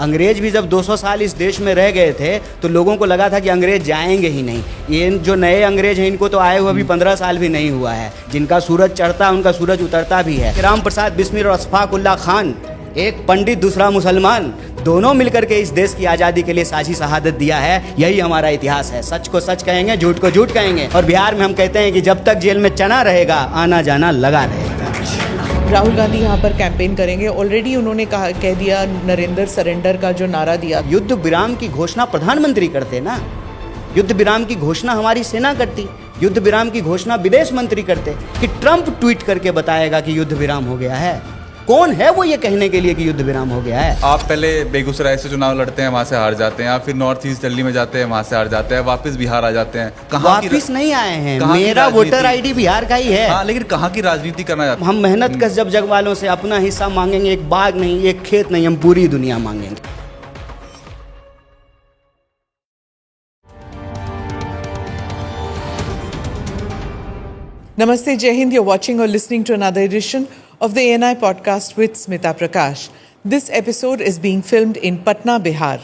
अंग्रेज भी जब 200 साल इस देश में रह गए थे तो लोगों को लगा था कि अंग्रेज जाएंगे ही नहीं। ये जो नए अंग्रेज हैं इनको तो आए हुए अभी 15 साल भी नहीं हुआ है। जिनका सूरज चढ़ता उनका सूरज उतरता भी है। राम प्रसाद बिस्मिल और अशफाक उल्लाह खान, एक पंडित दूसरा मुसलमान, दोनों मिलकर के इस देश की आज़ादी के लिए साझी शहादत दिया है। यही हमारा इतिहास है। सच को सच कहेंगे, झूठ को झूठ कहेंगे। और बिहार में हम कहते हैं कि जब तक जेल में चना रहेगा आना जाना लगा रहेगा। राहुल गांधी यहाँ पर कैंपेन करेंगे। ऑलरेडी उन्होंने कह दिया नरेंद्र सरेंडर का जो नारा दिया। युद्ध विराम की घोषणा प्रधानमंत्री करते ना, युद्ध विराम की घोषणा हमारी सेना करती, युद्ध विराम की घोषणा विदेश मंत्री करते। कि ट्रंप ट्वीट करके बताएगा कि युद्ध विराम हो गया है? कौन है वो ये कहने के लिए कि युद्ध विराम हो गया है? आप पहले बेगूसराय से चुनाव लड़ते हैं, वहाँ से हार जाते हैं, या फिर नॉर्थ ईस्ट दिल्ली में जाते हैं, वहाँ से हार जाते हैं, वापस बिहार आ जाते हैं। वापस नहीं आए हैं, मेरा वोटर आईडी बिहार का ही है। हाँ, लेकिन कहाँ की राजनीति करना चाहते हैं? हम मेहनत कश जब जग वालों से अपना हिस्सा मांगेंगे, एक बाग नहीं, एक खेत नहीं, हम पूरी दुनिया मांगेंगे। Namaste, Jai Hind. You're watching or listening to another edition of the ANI podcast with Smita Prakash. This episode is being filmed in Patna, Bihar.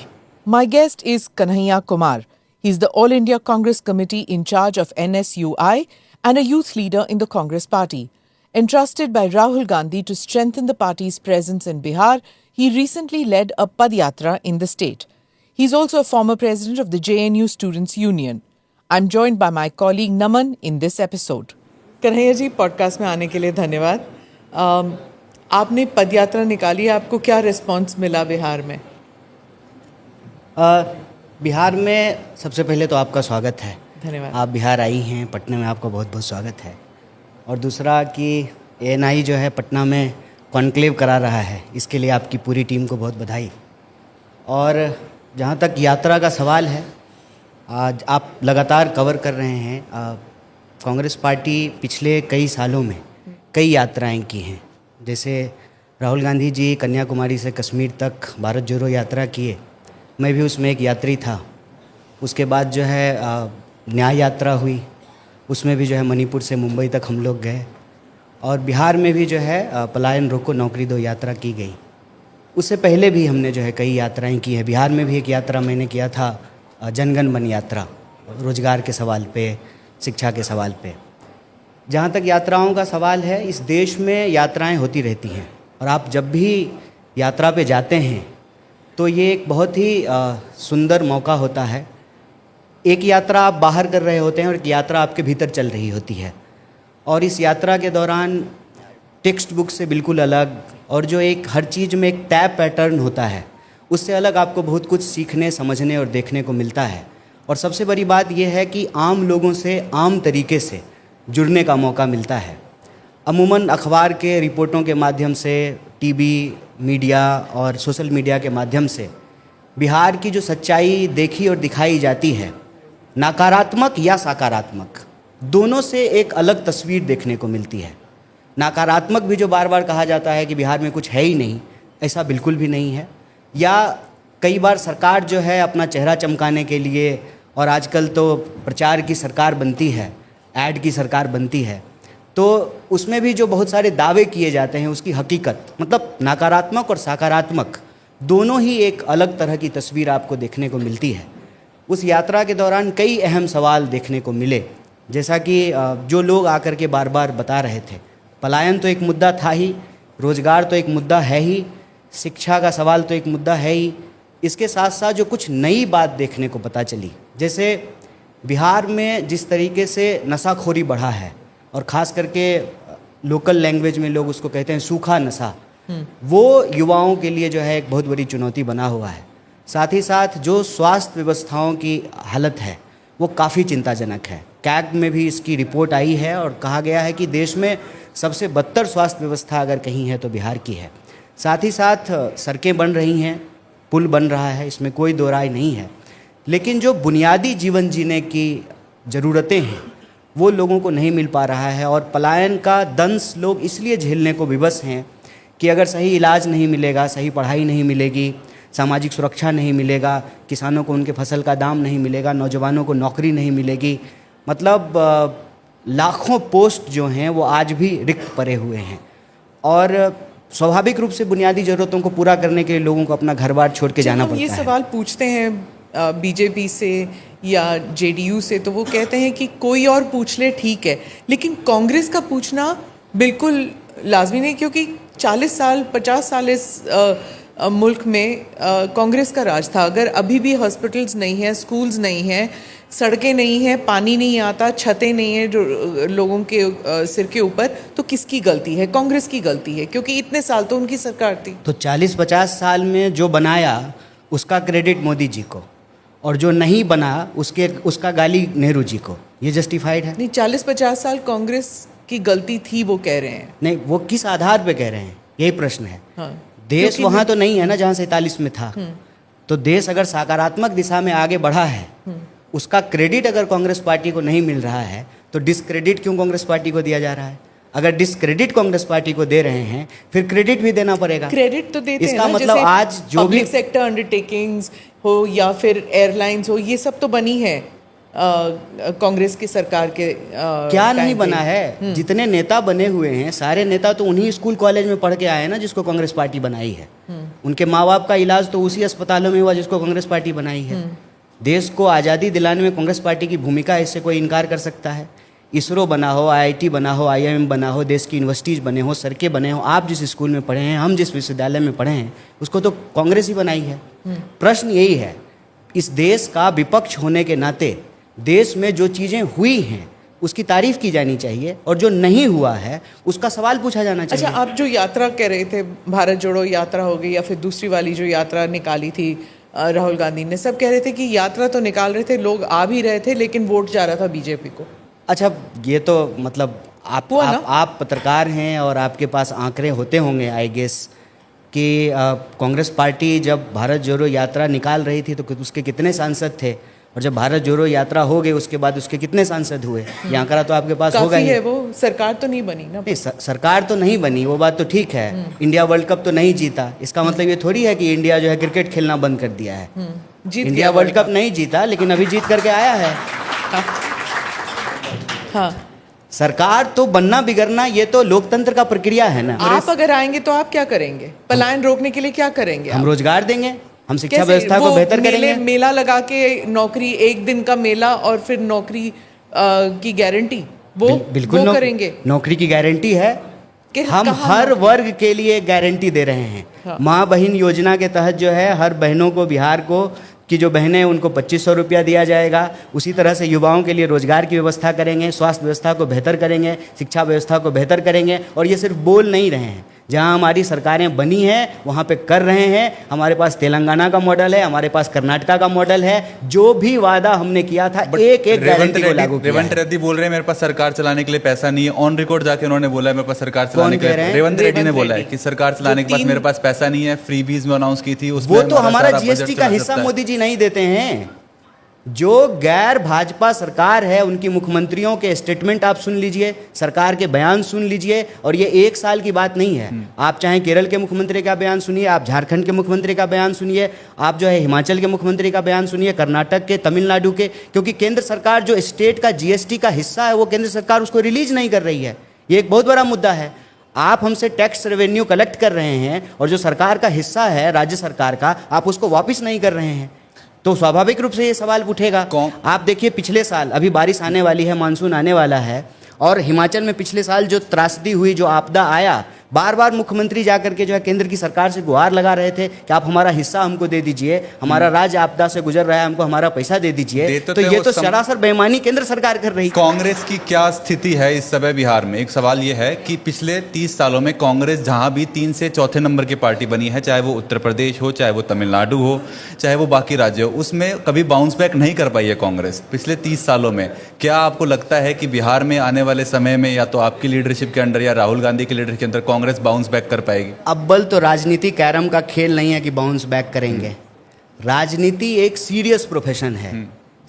My guest is Kanhaiya Kumar. He's the All India Congress Committee in charge of NSUI and a youth leader in the Congress party. Entrusted by Rahul Gandhi to strengthen the party's presence in Bihar, he recently led a Padyatra in the state. He's also a former president of the JNU Students' Union. I'm joined by my colleague Naman in this episode. Kanhaiya ji, podcast में आने के लिए धन्यवाद। आपने पदयात्रा निकाली, आपको क्या response मिला बिहार में? बिहार में सबसे पहले तो आपका स्वागत है। धन्यवाद। आप बिहार आई हैं, पटना में आपका बहुत बहुत स्वागत है। और दूसरा कि ANI जो है पटना में कॉन्क्लेव करा रहा है, इसके लिए आपकी पूरी टीम को बहुत बधाई। और जहाँ तक यात्रा का सवाल है, आज आप लगातार कवर कर रहे हैं। कांग्रेस पार्टी पिछले कई सालों में कई यात्राएं की हैं। जैसे राहुल गांधी जी कन्याकुमारी से कश्मीर तक भारत जोड़ो यात्रा किए, मैं भी उसमें एक यात्री था। उसके बाद जो है न्याय यात्रा हुई, उसमें भी जो है मणिपुर से मुंबई तक हम लोग गए। और बिहार में भी जो है पलायन रोको नौकरी दो यात्रा की गई। उससे पहले भी हमने जो है कई यात्राएं की है। बिहार में भी एक यात्रा मैंने किया था, जनगण मन यात्रा, रोजगार के सवाल पे, शिक्षा के सवाल पे। जहाँ तक यात्राओं का सवाल है, इस देश में यात्राएं होती रहती हैं। और आप जब भी यात्रा पे जाते हैं तो ये एक बहुत ही सुंदर मौका होता है। एक यात्रा आप बाहर कर रहे होते हैं और एक यात्रा आपके भीतर चल रही होती है। और इस यात्रा के दौरान टेक्स्ट बुक से बिल्कुल अलग, और जो एक हर चीज़ में एक तय पैटर्न होता है, उससे अलग आपको बहुत कुछ सीखने, समझने और देखने को मिलता है। और सबसे बड़ी बात यह है कि आम लोगों से आम तरीके से जुड़ने का मौका मिलता है। अमूमन अखबार के रिपोर्टों के माध्यम से, टीवी, मीडिया और सोशल मीडिया के माध्यम से बिहार की जो सच्चाई देखी और दिखाई जाती है, नकारात्मक या सकारात्मक, दोनों से एक अलग तस्वीर देखने को मिलती है। नकारात्मक भी जो बार बार कहा जाता है कि बिहार में कुछ है ही नहीं, ऐसा बिल्कुल भी नहीं है। या कई बार सरकार जो है अपना चेहरा चमकाने के लिए, और आजकल तो प्रचार की सरकार बनती है, ऐड की सरकार बनती है, तो उसमें भी जो बहुत सारे दावे किए जाते हैं उसकी हकीकत, मतलब नकारात्मक और सकारात्मक दोनों ही एक अलग तरह की तस्वीर आपको देखने को मिलती है। उस यात्रा के दौरान कई अहम सवाल देखने को मिले, जैसा कि जो लोग आकर के बार बार बता रहे थे। पलायन तो एक मुद्दा था ही, रोजगार तो एक मुद्दा है ही, शिक्षा का सवाल तो एक मुद्दा है ही। इसके साथ साथ जो कुछ नई बात देखने को पता चली, जैसे बिहार में जिस तरीके से नशाखोरी बढ़ा है, और ख़ास करके लोकल लैंग्वेज में लोग उसको कहते हैं सूखा नशा, वो युवाओं के लिए जो है एक बहुत बड़ी चुनौती बना हुआ है। साथ ही साथ जो स्वास्थ्य व्यवस्थाओं की हालत है वो काफ़ी चिंताजनक है। कैग में भी इसकी रिपोर्ट आई है और कहा गया है कि देश में सबसे बदतर स्वास्थ्य व्यवस्था अगर कहीं है तो बिहार की है। साथ ही साथ सड़कें बन रही हैं, पुल बन रहा है, इसमें कोई दो राय नहीं है, लेकिन जो बुनियादी जीवन जीने की ज़रूरतें हैं वो लोगों को नहीं मिल पा रहा है। और पलायन का दंश लोग इसलिए झेलने को विवश हैं कि अगर सही इलाज नहीं मिलेगा, सही पढ़ाई नहीं मिलेगी, सामाजिक सुरक्षा नहीं मिलेगा, किसानों को उनके फसल का दाम नहीं मिलेगा, नौजवानों को नौकरी नहीं मिलेगी, मतलब लाखों पोस्ट जो हैं वो आज भी रिक्त पड़े हुए हैं। और स्वाभाविक रूप से बुनियादी ज़रूरतों को पूरा करने के लिए लोगों को अपना घर बार छोड़ के जाना जब हम पड़ता ये है। सवाल पूछते हैं बीजेपी से या जेडीयू से, तो वो कहते हैं कि कोई और पूछ ले ठीक है, लेकिन कांग्रेस का पूछना बिल्कुल लाजमी नहीं, क्योंकि 40 साल 50 साल इस मुल्क में कांग्रेस का राज था। अगर अभी भी हॉस्पिटल्स नहीं हैं, स्कूल्स नहीं हैं, सड़कें नहीं हैं, पानी नहीं आता, छतें नहीं हैं जो लोगों के सिर के ऊपर, तो किसकी गलती है? कांग्रेस की गलती है, क्योंकि इतने साल तो उनकी सरकार थी। तो 40-50 साल में जो बनाया उसका क्रेडिट मोदी जी को, और जो नहीं बना उसका गाली नेहरू जी को। ये जस्टिफाइड है? नहीं, 40-50 साल कांग्रेस की गलती थी, वो कह रहे हैं। नहीं, वो किस आधार पे कह रहे हैं, यही प्रश्न है। हाँ, देश वहाँ तो नहीं है ना जहाँ 47 में था। तो देश अगर सकारात्मक दिशा में आगे बढ़ा है, उसका क्रेडिट अगर कांग्रेस पार्टी को नहीं मिल रहा है, तो डिस्क्रेडिट क्यों कांग्रेस पार्टी को दिया जा रहा है? अगर डिस्क्रेडिट कांग्रेस पार्टी को दे रहे हैं, फिर क्रेडिट भी देना पड़ेगा। क्रेडिट तो देते हैं इसका ना, मतलब जैसे आज जो भी पब्लिक सेक्टर अंडरटेकिंग्स हो या फिर एयरलाइंस हो, ये सब तो बनी है कांग्रेस की सरकार के क्या नहीं बना है? जितने नेता बने हुए हैं सारे नेता तो उन्हीं स्कूल कॉलेज में पढ़ के आए हैं ना जिसको कांग्रेस पार्टी बनाई है। उनके माँ बाप का इलाज तो उसी अस्पतालों में हुआ जिसको कांग्रेस पार्टी बनाई है। देश को आज़ादी दिलाने में कांग्रेस पार्टी की भूमिका है, इससे कोई इनकार कर सकता है? इसरो बना हो, आईआईटी बना हो, आईआईएम बना हो, देश की यूनिवर्सिटीज़ बने हो, सड़कें बने हो, आप जिस स्कूल में पढ़े हैं, हम जिस विश्वविद्यालय में पढ़े हैं, उसको तो कांग्रेस ही बनाई है। प्रश्न यही है, इस देश का विपक्ष होने के नाते देश में जो चीज़ें हुई हैं उसकी तारीफ की जानी चाहिए, और जो नहीं हुआ है उसका सवाल पूछा जाना चाहिए। अच्छा, आप जो यात्रा कह रहे थे, भारत जोड़ो यात्रा हो गई या फिर दूसरी वाली जो यात्रा निकाली थी राहुल गांधी ने, सब कह रहे थे कि यात्रा तो निकाल रहे थे, लोग आ भी रहे थे, लेकिन वोट जा रहा था बीजेपी को। अच्छा, ये तो मतलब आप पत्रकार हैं और आपके पास आंकड़े होते होंगे आई गेस कि कांग्रेस पार्टी जब भारत जोड़ो यात्रा निकाल रही थी तो उसके कितने सांसद थे, और जब भारत जोड़ो यात्रा हो गई उसके बाद उसके कितने सांसद हुए, ये आंकड़ा तो आपके पास होगा ही। है, वो सरकार तो नहीं बनी ना। नहीं, सरकार तो नहीं बनी, वो बात तो ठीक है। इंडिया वर्ल्ड कप तो नहीं जीता, इसका मतलब ये थोड़ी है कि इंडिया जो है क्रिकेट खेलना बंद कर दिया है। इंडिया वर्ल्ड कप नहीं जीता, लेकिन अभी जीत करके आया है। हाँ, सरकार तो बनना बिगड़ना ये तो लोकतंत्र का प्रक्रिया है ना। आप अगर आएंगे तो आप क्या करेंगे? पलायन रोकने के लिए क्या करेंगे? हम रोजगार देंगे, हम शिक्षा कैसे? व्यवस्था को बेहतर करेंगे। मेला लगा के नौकरी, एक दिन का मेला और फिर नौकरी की गारंटी, वो बिल्कुल करेंगे। नौकरी की गारंटी है, हम हर वर्ग के लिए गारंटी दे रहे हैं। हाँ। माँ बहन योजना के तहत जो है हर बहनों को, बिहार को की जो बहनें हैं उनको 2500 रुपया दिया जाएगा। उसी तरह से युवाओं के लिए रोजगार की व्यवस्था करेंगे, स्वास्थ्य व्यवस्था को बेहतर करेंगे, शिक्षा व्यवस्था को बेहतर करेंगे। और ये सिर्फ बोल नहीं रहे हैं, जहाँ हमारी सरकारें बनी हैं वहाँ पे कर रहे हैं। हमारे पास तेलंगाना का मॉडल है, हमारे पास कर्नाटका का मॉडल है। जो भी वादा हमने किया था एक एक गारंटी को लागू किया। रेवंत रेड्डी बोल रहे हैं मेरे पास सरकार चलाने के लिए पैसा नहीं है। ऑन रिकॉर्ड जाके उन्होंने बोला है मेरे पास सरकार चलाने के लिए, रेवंत रेड्डी ने बोला है कि सरकार चलाने के पास मेरे पास पैसा नहीं है। फ्रीबीज में अनाउंस की थी, वो तो हमारा जीएसटी का हिस्सा मोदी जी नहीं देते हैं। जो गैर भाजपा सरकार है उनकी मुख्यमंत्रियों के स्टेटमेंट आप सुन लीजिए, सरकार के बयान सुन लीजिए, और ये एक साल की बात नहीं है। आप चाहे केरल के मुख्यमंत्री का बयान सुनिए, आप झारखंड के मुख्यमंत्री का बयान सुनिए, आप जो है हिमाचल के मुख्यमंत्री का बयान सुनिए, कर्नाटक के, तमिलनाडु के, क्योंकि केंद्र सरकार जो स्टेट का जीएसटी का हिस्सा है वो केंद्र सरकार उसको रिलीज नहीं कर रही है। ये एक बहुत बड़ा मुद्दा है। आप हमसे टैक्स रेवेन्यू कलेक्ट कर रहे हैं और जो सरकार का हिस्सा है राज्य सरकार का, आप उसको वापस नहीं कर रहे हैं, तो स्वाभाविक रूप से ये सवाल उठेगा। आप देखिए पिछले साल, अभी बारिश आने वाली है, मानसून आने वाला है, और हिमाचल में पिछले साल जो त्रासदी हुई, जो आपदा आया, बार बार मुख्यमंत्री जाकर के जो है केंद्र की सरकार से गुहार लगा रहे थे कि आप हमारा हिस्सा हमको दे दीजिए, हमारा राज्य आपदा से गुजर रहा है, हमको हमारा पैसा दे दीजिए। तो ये तो सरासर बेईमानी केंद्र सरकार कर रही है। कांग्रेस की क्या स्थिति है इस समय बिहार में? एक सवाल ये है कि पिछले 30 सालों में कांग्रेस जहां भी 3 से चौथे नंबर की पार्टी बनी है, चाहे वो उत्तर प्रदेश हो, चाहे वो तमिलनाडु हो, चाहे वो बाकी राज्य हो, उसमें कभी बाउंस बैक नहीं कर पाई है कांग्रेस पिछले 30 सालों में। क्या आपको लगता है कि बिहार में आने वाले समय में या तो आपकी लीडरशिप के अंडर या राहुल गांधी की लीडरशिप के अंदर कांग्रेस बाउंस बैक कर पाएगी? अव्वल तो राजनीति कैरम का खेल नहीं है कि बाउंस बैक करेंगे। राजनीति एक सीरियस प्रोफेशन है।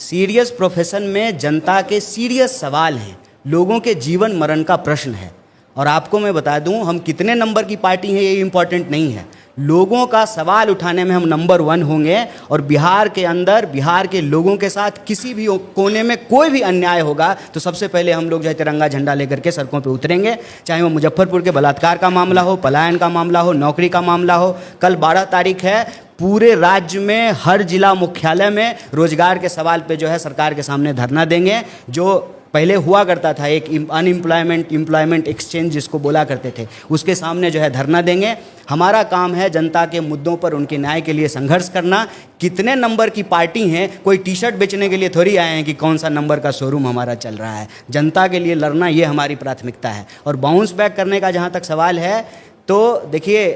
सीरियस प्रोफेशन में जनता के सीरियस सवाल हैं, लोगों के जीवन मरण का प्रश्न है। और आपको मैं बता दूं, हम कितने नंबर की पार्टी हैं ये इम्पोर्टेंट नहीं है, लोगों का सवाल उठाने में हम नंबर 1 होंगे। और बिहार के अंदर बिहार के लोगों के साथ किसी भी कोने में कोई भी अन्याय होगा तो सबसे पहले हम लोग जो है तिरंगा झंडा लेकर के सड़कों पे उतरेंगे। चाहे वो मुजफ्फरपुर के बलात्कार का मामला हो, पलायन का मामला हो, नौकरी का मामला हो। कल 12 तारीख है, पूरे राज्य में हर जिला मुख्यालय में रोजगार के सवाल पे जो है सरकार के सामने धरना देंगे। जो पहले हुआ करता था एक अनएम्प्लॉयमेंट एम्प्लॉयमेंट एक्सचेंज जिसको बोला करते थे, उसके सामने जो है धरना देंगे। हमारा काम है जनता के मुद्दों पर उनके न्याय के लिए संघर्ष करना। कितने नंबर की पार्टी हैं, कोई टी शर्ट बेचने के लिए थोड़ी आए हैं कि कौन सा नंबर का शोरूम हमारा चल रहा है। जनता के लिए लड़ना ये हमारी प्राथमिकता है। और बाउंस बैक करने का जहाँ तक सवाल है, तो देखिए,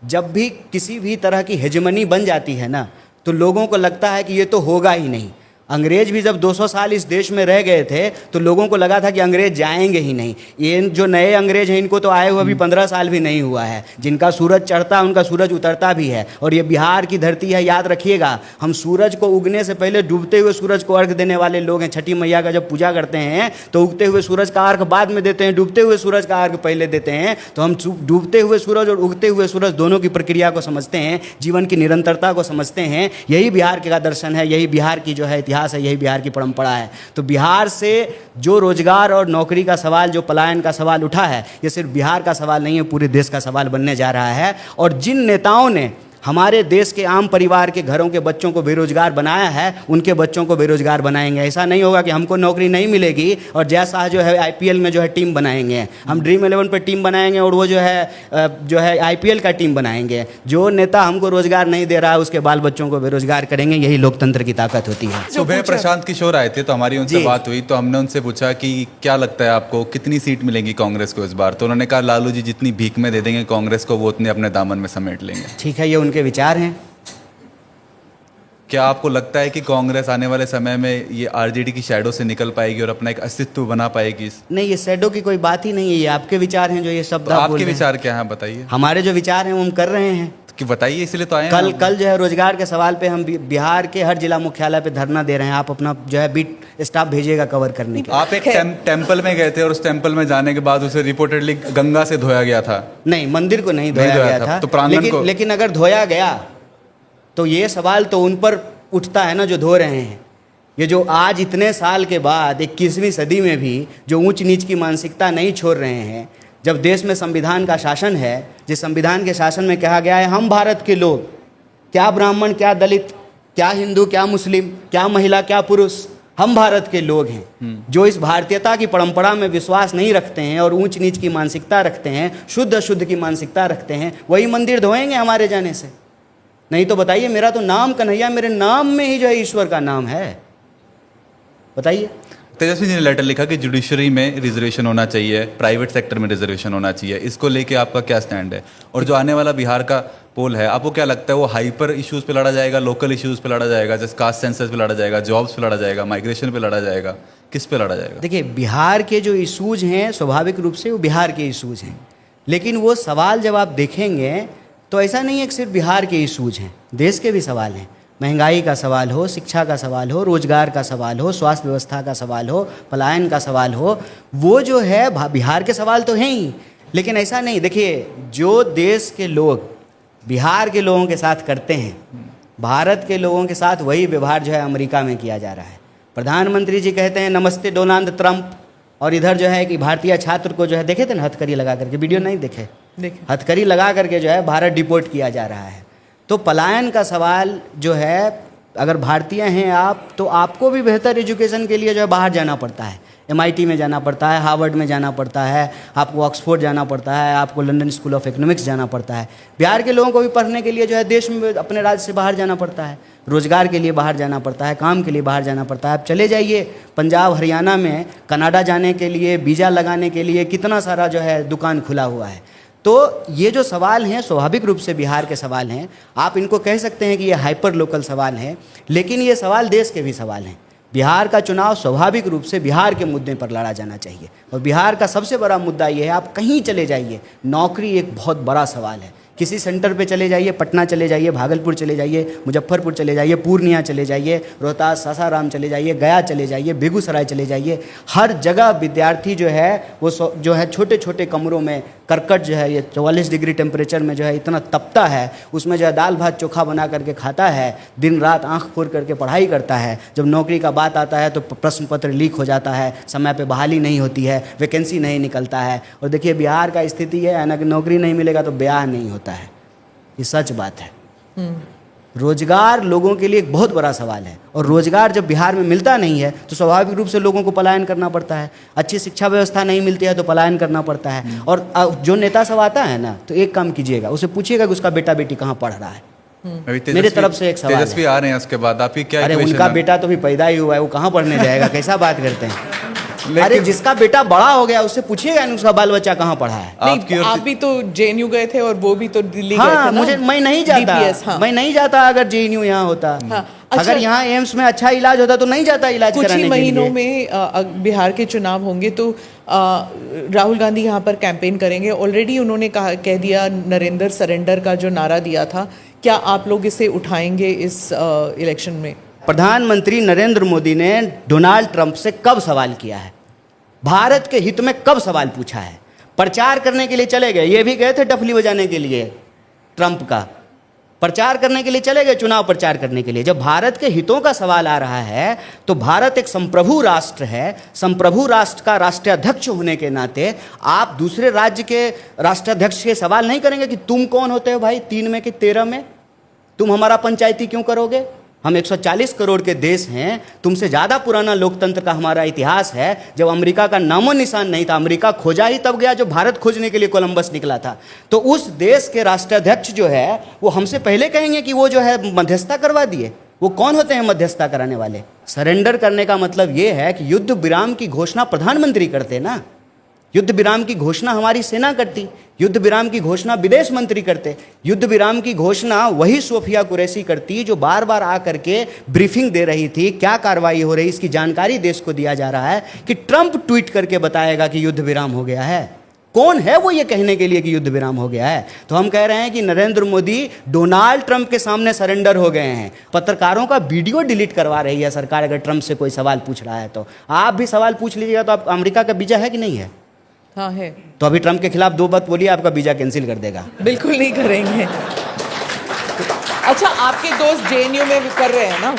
जब भी किसी भी तरह की हेजेमनी बन जाती है ना, तो लोगों को लगता है कि ये तो होगा ही नहीं। अंग्रेज भी जब 200 साल इस देश में रह गए थे तो लोगों को लगा था कि अंग्रेज जाएंगे ही नहीं। ये जो नए अंग्रेज हैं इनको तो आए हुए अभी 15 साल भी नहीं हुआ है। जिनका सूरज चढ़ता उनका सूरज उतरता भी है। और ये बिहार की धरती है, याद रखिएगा, हम सूरज को उगने से पहले डूबते हुए सूरज को अर्घ देने वाले लोग हैं। छठी मैया का जब पूजा करते हैं तो उगते हुए सूरज का अर्घ बाद में देते हैं, डूबते हुए सूरज का अर्घ पहले देते हैं। तो हम डूबते हुए सूरज और उगते हुए सूरज दोनों की प्रक्रिया को समझते हैं, जीवन की निरंतरता को समझते हैं। यही बिहार का दर्शन है, यही बिहार की जो है इतिहास है, यही बिहार की परंपरा है। तो बिहार से जो रोजगार और नौकरी का सवाल, जो पलायन का सवाल उठा है, ये सिर्फ बिहार का सवाल नहीं है, पूरे देश का सवाल बनने जा रहा है। और जिन नेताओं ने हमारे देश के आम परिवार के घरों के बच्चों को बेरोजगार बनाया है, उनके बच्चों को बेरोजगार बनाएंगे। ऐसा नहीं होगा कि हमको नौकरी नहीं मिलेगी और जय शाह जो है आईपीएल में जो है टीम बनाएंगे, हम ड्रीम 11 पे टीम बनाएंगे और वो जो है आईपीएल का टीम बनाएंगे। जो नेता हमको रोजगार नहीं दे रहा है उसके बाल बच्चों को बेरोजगार करेंगे। यही लोकतंत्र की ताकत होती है। सुबह प्रशांत किशोर आए थे तो हमारी उनसे बात हुई, तो हमने उनसे पूछा कि क्या लगता है आपको कितनी सीट मिलेंगी कांग्रेस को इस बार। तो उन्होंने कहा लालू जी जितनी भीख में दे देंगे कांग्रेस को वो उतने अपने दामन में समेट लेंगे। ठीक है, ये उनके विचार हैं। क्या आपको लगता है कि कांग्रेस आने वाले समय में ये आरजेडी की शैडो से निकल पाएगी और अपना एक अस्तित्व बना पाएगी? नहीं, ये शैडो की कोई बात ही नहीं है। ये आपके विचार हैं जो ये सब तो आपके विचार क्या हैं बताइए। हमारे जो विचार हैं वो हम कर रहे हैं कि बताइए, इसलिए तो आए हैं। कल जो है रोजगार के सवाल पे हम बिहार के हर जिला मुख्यालय पे धरना दे रहे हैं। आप अपना जो है बीट स्टाफ भेजिएगा कवर करने के। आप एक टेम्पल में गए थे और उस टेम्पल में जाने के बाद उसे रिपोर्टेडली गंगा से धोया गया था। नहीं, मंदिर को नहीं धोया गया था, तो प्रांगण को। लेकिन अगर धोया गया तो ये सवाल तो उन पर उठता है ना जो धो रहे हैं। ये जो आज इतने साल के बाद 21वीं सदी में भी जो ऊंच नीच की मानसिकता नहीं छोड़ रहे हैं, जब देश में संविधान का शासन है, जिस संविधान के शासन में कहा गया है हम भारत के लोग, क्या ब्राह्मण, क्या दलित, क्या हिंदू, क्या मुस्लिम, क्या महिला, क्या पुरुष, हम भारत के लोग हैं। जो इस भारतीयता की परंपरा में विश्वास नहीं रखते हैं और ऊंच नीच की मानसिकता रखते हैं, शुद्ध अशुद्ध की मानसिकता रखते हैं, वही मंदिर धोएंगे हमारे जाने से। नहीं तो बताइए, मेरा तो नाम कन्हैया, मेरे नाम में ही जो है ईश्वर का नाम है। बताइए। तेजस्वी जी ने लेटर लिखा कि जुडिशरी में रिजर्वेशन होना चाहिए, प्राइवेट सेक्टर में रिजर्वेशन होना चाहिए। इसको लेके आपका क्या स्टैंड है? और जो आने वाला बिहार का पोल है, आपको क्या लगता है वो हाइपर इश्यूज पे लड़ा जाएगा, लोकल इश्यूज पे लड़ा जाएगा, जैसे कास्ट सेंसस पे लड़ा जाएगा, जॉब्स पे लड़ा जाएगा, माइग्रेशन पे लड़ा जाएगा, किस पे लड़ा जाएगा? देखिए, बिहार के जो इशूज हैं स्वाभाविक रूप से वो बिहार के इशूज हैं, लेकिन वो सवाल जब आप देखेंगे तो ऐसा नहीं है कि सिर्फ बिहार के इशूज हैं, देश के भी सवाल हैं। महंगाई का सवाल हो, शिक्षा का सवाल हो, रोजगार का सवाल हो, स्वास्थ्य व्यवस्था का सवाल हो, पलायन का सवाल हो, वो जो है बिहार के सवाल तो हैं ही। लेकिन ऐसा नहीं, देखिए, जो देश के लोग बिहार के लोगों के साथ करते हैं, भारत के लोगों के साथ वही व्यवहार जो है अमेरिका में किया जा रहा है। प्रधानमंत्री जी कहते हैं नमस्ते डोनाल्ड ट्रंप, और इधर जो है कि भारतीय छात्र को जो है, देखे थे ना हथकड़ी लगा करके, वीडियो नहीं देखे, हथकड़ी लगा करके जो है भारत डिपोर्ट किया जा रहा है। तो पलायन का सवाल जो है, अगर भारतीय हैं आप तो आपको भी बेहतर एजुकेशन के लिए जो है बाहर जाना पड़ता है। MIT में जाना पड़ता है, हार्वर्ड में जाना पड़ता है, आपको ऑक्सफोर्ड जाना पड़ता है, आपको लंदन स्कूल ऑफ इकोनॉमिक्स जाना पड़ता है। बिहार के लोगों को भी पढ़ने के लिए जो है देश में अपने राज्य से बाहर जाना पड़ता है, रोजगार के लिए बाहर जाना पड़ता है, काम के लिए बाहर जाना पड़ता है। आप चले जाइए पंजाब हरियाणा में, कनाडा जाने के लिए, वीज़ा लगाने के लिए कितना सारा जो है दुकान खुला हुआ है। तो ये जो सवाल हैं स्वाभाविक रूप से बिहार के सवाल हैं। आप इनको कह सकते हैं कि ये हाइपर लोकल सवाल हैं, लेकिन ये सवाल देश के भी सवाल हैं। बिहार का चुनाव स्वाभाविक रूप से बिहार के मुद्दे पर लड़ा जाना चाहिए, और बिहार का सबसे बड़ा मुद्दा ये है, आप कहीं चले जाइए, नौकरी एक बहुत बड़ा सवाल है। किसी सेंटर पे चले जाइए, पटना चले जाइए, भागलपुर चले जाइए, मुजफ्फरपुर चले जाइए, पूर्णिया चले जाइए, रोहतास, सासाराम चले जाइए, गया चले जाइए, बेगूसराय चले जाइए, हर जगह विद्यार्थी जो है वो जो है छोटे छोटे कमरों में करकट जो है ये 44 डिग्री टेम्परेचर में जो है इतना तपता है, उसमें जो है दाल भात चोखा बना करके खाता है, दिन रात आंख फोड़ करके पढ़ाई करता है। जब नौकरी का बात आता है तो प्रश्न पत्र लीक हो जाता है, समय पे बहाली नहीं होती है, वैकेंसी नहीं निकलता है। और देखिए बिहार का स्थिति है ना कि नौकरी नहीं मिलेगा तो ब्याह नहीं होता है, ये सच बात है। रोजगार लोगों के लिए एक बहुत बड़ा सवाल है, और रोजगार जब बिहार में मिलता नहीं है तो स्वाभाविक रूप से लोगों को पलायन करना पड़ता है। अच्छी शिक्षा व्यवस्था नहीं मिलती है तो पलायन करना पड़ता है। और जो नेता सब आता है ना, तो एक काम कीजिएगा, उसे पूछिएगा कि उसका बेटा बेटी कहाँ पढ़ रहा है। मेरे तरफ से एक सवाल तेजस्वी आ रहे हैं उसके बाद, आपकी क्या अरे equation उनका है? बेटा तो भी पैदा ही हुआ है, वो कहाँ पढ़ने जाएगा, कैसा बात करते हैं। अरे जिसका बेटा बड़ा हो गया उससे पूछिएगा उसका बाल बच्चा कहाँ पढ़ा है। नहीं, आप भी तो जेएनयू गए थे और वो भी तो दिल्ली गए हाँ, थे ना? मैं नहीं जाता, DPS, हाँ। मैं नहीं जाता अगर जेएनयू यहाँ होता। हाँ, अच्छा, अगर यहाँ एम्स में अच्छा इलाज होता तो नहीं जाता इलाज कुछ कराने ही के लिए। महीनों में बिहार के चुनाव होंगे तो राहुल गांधी यहाँ पर कैंपेन करेंगे। ऑलरेडी उन्होंने कह दिया नरेंद्र सरेंडर का जो नारा दिया था, क्या आप लोग इसे उठाएंगे इस इलेक्शन में? प्रधानमंत्री नरेंद्र मोदी ने डोनाल्ड ट्रंप से कब सवाल किया है, भारत के हित में कब सवाल पूछा है? प्रचार करने के लिए चले गए, ये भी गए थे डफली बजाने के लिए, ट्रंप का प्रचार करने के लिए चले गए, चुनाव प्रचार करने के लिए। जब भारत के हितों का सवाल आ रहा है तो भारत एक संप्रभु राष्ट्र है, संप्रभु राष्ट्र का राष्ट्राध्यक्ष होने के नाते आप दूसरे राज्य के राष्ट्राध्यक्ष के सवाल नहीं करेंगे कि तुम कौन होते हो भाई, 3 में कि 13 में, तुम हमारा पंचायती क्यों करोगे? हम 140 करोड़ के देश हैं, तुमसे ज़्यादा पुराना लोकतंत्र का हमारा इतिहास है। जब अमेरिका का नामो निशान नहीं था, अमेरिका खोजा ही तब गया जब भारत खोजने के लिए कोलंबस निकला था। तो उस देश के राष्ट्राध्यक्ष जो है वो हमसे पहले कहेंगे कि वो जो है मध्यस्थता करवा दिए। वो कौन होते हैं मध्यस्थता कराने वाले? सरेंडर करने का मतलब ये है कि युद्ध विराम की घोषणा प्रधानमंत्री करते ना, युद्ध विराम की घोषणा हमारी सेना करती, युद्ध विराम की घोषणा विदेश मंत्री करते, युद्ध विराम की घोषणा वही सोफिया कुरैशी करती जो बार बार आकर के ब्रीफिंग दे रही थी, क्या कार्रवाई हो रही इसकी जानकारी देश को दिया जा रहा है कि ट्रंप ट्वीट करके बताएगा कि युद्ध विराम हो गया है। कौन है वो ये कहने के लिए कि युद्ध विराम हो गया है? तो हम कह रहे हैं कि नरेंद्र मोदी डोनाल्ड ट्रंप के सामने सरेंडर हो गए हैं। पत्रकारों का वीडियो डिलीट करवा रही है सरकार अगर ट्रंप से कोई सवाल पूछ रहा है तो। आप भी सवाल पूछ लीजिएगा तो आप अमेरिका का वीजा है कि नहीं है? हाँ है। तो अभी ट्रंप के खिलाफ 2 बात बोलिए, आपका वीजा कैंसिल कर देगा। बिल्कुल नहीं करेंगे। अच्छा, आपके दोस्त जेएनयू में कर रहे हैं ना?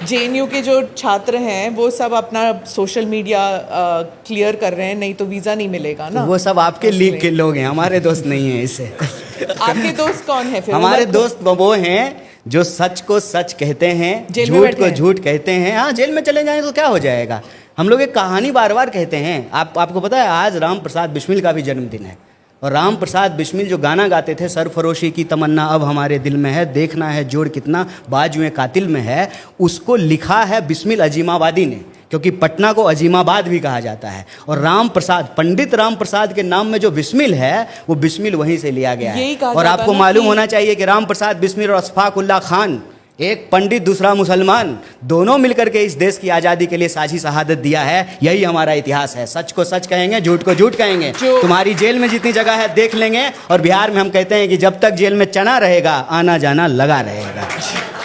जेएनयू के जो छात्र हैं वो सब अपना सोशल मीडिया क्लियर कर रहे हैं, नहीं तो वीजा नहीं मिलेगा ना। वो सब आपके लीग के लोग हैं, हमारे दोस्त नहीं हैं इससे। आपके दोस्त कौन है फिर? हमारे दोस्त वो हैं जो सच को सच कहते हैं, झूठ को झूठ कहते हैं। हाँ, जेल में चले जाएं तो क्या हो जाएगा? हम लोग एक कहानी बार बार कहते हैं। आपको पता है आज राम प्रसाद बिस्मिल का भी जन्मदिन है, और राम प्रसाद बिस्मिल जो गाना गाते थे, सरफरोशी की तमन्ना अब हमारे दिल में है, देखना है जोड़ कितना बाजुएं कातिल में है, उसको लिखा है बिस्मिल अजीमाबादी ने, क्योंकि पटना को अजीमाबाद भी कहा जाता है। और राम प्रसाद, पंडित राम प्रसाद के नाम में जो बिस्मिल है वो बिस्मिल वहीं से लिया गया है। और आपको मालूम होना चाहिए कि राम प्रसाद बिस्मिल और अशफाक उल्लाह खान, एक पंडित दूसरा मुसलमान, दोनों मिलकर के इस देश की आज़ादी के लिए साझी शहादत दिया है। यही हमारा इतिहास है। सच को सच कहेंगे, झूठ को झूठ कहेंगे। तुम्हारी जेल में जितनी जगह है देख लेंगे। और बिहार में हम कहते हैं कि जब तक जेल में चना रहेगा आना जाना लगा रहेगा।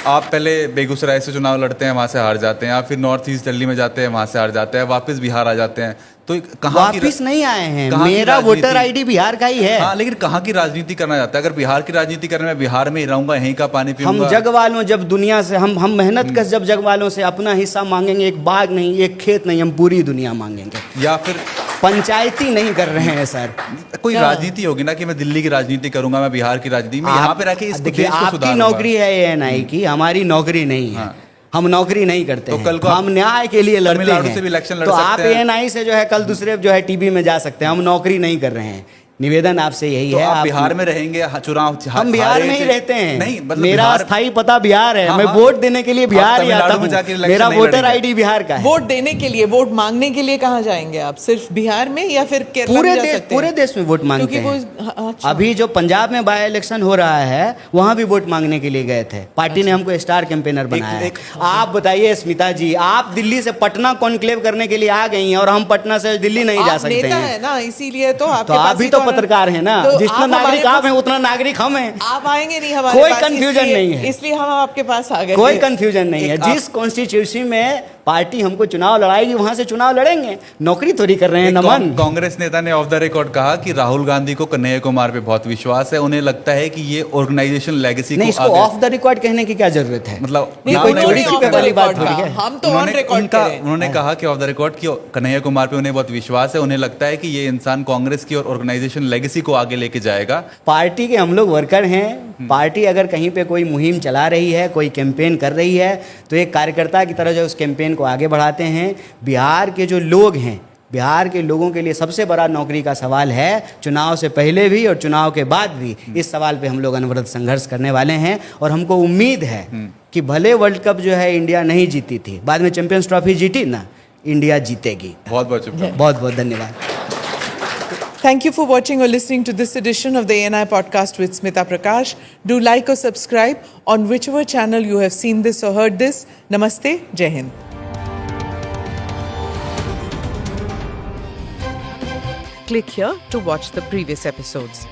आप पहले बेगूसराय से चुनाव लड़ते हैं, वहाँ से हार जाते हैं, आप फिर नॉर्थ ईस्ट दिल्ली में जाते हैं, वहाँ से हार जाते हैं, वापस बिहार आ जाते हैं। तो वापिस नहीं आए हैं, मेरा वोटर आईडी बिहार का ही है। हाँ, लेकिन कहाँ की राजनीति करना चाहता है? अगर बिहार की राजनीति करने में बिहार में ही रहूंगा, यहीं का पानी पीऊंगा। हम जग वालों, जब दुनिया से हम मेहनत कर जब जग वालों से अपना हिस्सा मांगेंगे, एक बाग नहीं एक खेत नहीं, हम पूरी दुनिया मांगेंगे। या फिर पंचायती नहीं कर रहे हैं सर। कोई राजनीति होगी ना कि मैं दिल्ली की राजनीति करूंगा, मैं बिहार की राजनीति में यहाँ पे रह के इस देश को आपकी नौकरी है एएनआई की, हमारी नौकरी नहीं है। हम नौकरी नहीं करते तो हैं, कल को हम न्याय के लिए लड़ते हैं। से भी इलेक्शन लड़ तो सकते आप हैं। एएनआई से जो है कल दूसरे जो है टीवी में जा सकते हैं। हम नौकरी नहीं कर रहे हैं। निवेदन आपसे यही तो है। आप बिहार में रहेंगे, चुनाव हम बिहार में ही रहते हैं। नहीं, मतलब मेरा स्थायी पता बिहार है। हाँ, मैं हाँ। वोट देने के लिए बिहार ही आता हूँ। मेरा वोटर आईडी बिहार का है। वोट देने के लिए, वोट मांगने के लिए कहाँ जाएंगे आप? सिर्फ बिहार में या फिर केरल में जा सकते हैं? पूरे देश में वोट मांगते हैं। अभी जो पंजाब में बाय इलेक्शन हो रहा है वहां भी वोट मांगने के लिए गए थे। पार्टी ने हमको स्टार कैंपेनर बनाया है। आप बताइए स्मिता जी, आप दिल्ली से पटना कॉन्क्लेव करने के लिए आ गई हैं और हम पटना से दिल्ली नहीं जा सकते नेता हैं है ना, इसीलिए तो तो आप भी तो पत्रकार हैं ना। जितना नागरिक आप हैं उतना नागरिक हम हैं। आप आएंगे नहीं हमारे कोई पास, कंफ्यूजन नहीं है, इसलिए हम आपके पास आ गए। कोई कंफ्यूजन नहीं है। जिस कॉन्स्टिट्यूशन में पार्टी हमको चुनाव लड़ाएगी, वहां से चुनाव लड़ेंगे, नौकरी थोड़ी कर रहे हैं नमन। कांग्रेस नेता ने ऑफ द रिकॉर्ड कहा कि राहुल गांधी को कन्हैया कुमार पे बहुत विश्वास है, उन्हें लगता है कि ये ऑर्गेनाइजेशन लेगेसी नहीं, को इसको आगे ऑफ द रिकॉर्ड कहने की क्या जरूरत है? मतलब नहीं, कोई उन्होंने चोरी off छिपे the वाली बात record थोड़ी कहा। है। हम तो ऑन रिकॉर्ड करें। उन्होंने कहा कि ऑफ द रिकॉर्ड कि कन्हैया कुमार पे उन्हें बहुत विश्वास है, उन्हें लगता है कि ये इंसान कांग्रेस की और ऑर्गेनाइजेशन लेगेसी को आगे लेके जाएगा। पार्टी के हम लोग वर्कर हैं, पार्टी अगर कहीं पे कोई मुहिम चला रही है, कोई कैंपेन कर रही है, तो एक कार्यकर्ता की तरह जो उस कैंपेन को आगे बढ़ाते हैं। बिहार के जो लोग हैं, बिहार के लोगों के लिए सबसे बड़ा नौकरी का सवाल है, चुनाव से पहले भी और चुनाव के बाद भी इस सवाल पे हम लोग अनवरत संघर्ष करने वाले हैं। और हमको उम्मीद है कि भले वर्ल्ड कप जो है इंडिया नहीं जीती थी, बाद में चैंपियंस ट्रॉफी जीती ना, इंडिया जीतेगी। बहुत बहुत शुक्रिया। बहुत बहुत धन्यवाद। Thank you for watching or listening to this edition of the ANI podcast with Smita Prakash. Do like or subscribe on whichever channel you have seen this or heard this. Namaste, Jai Hind. Click here to watch the previous episodes.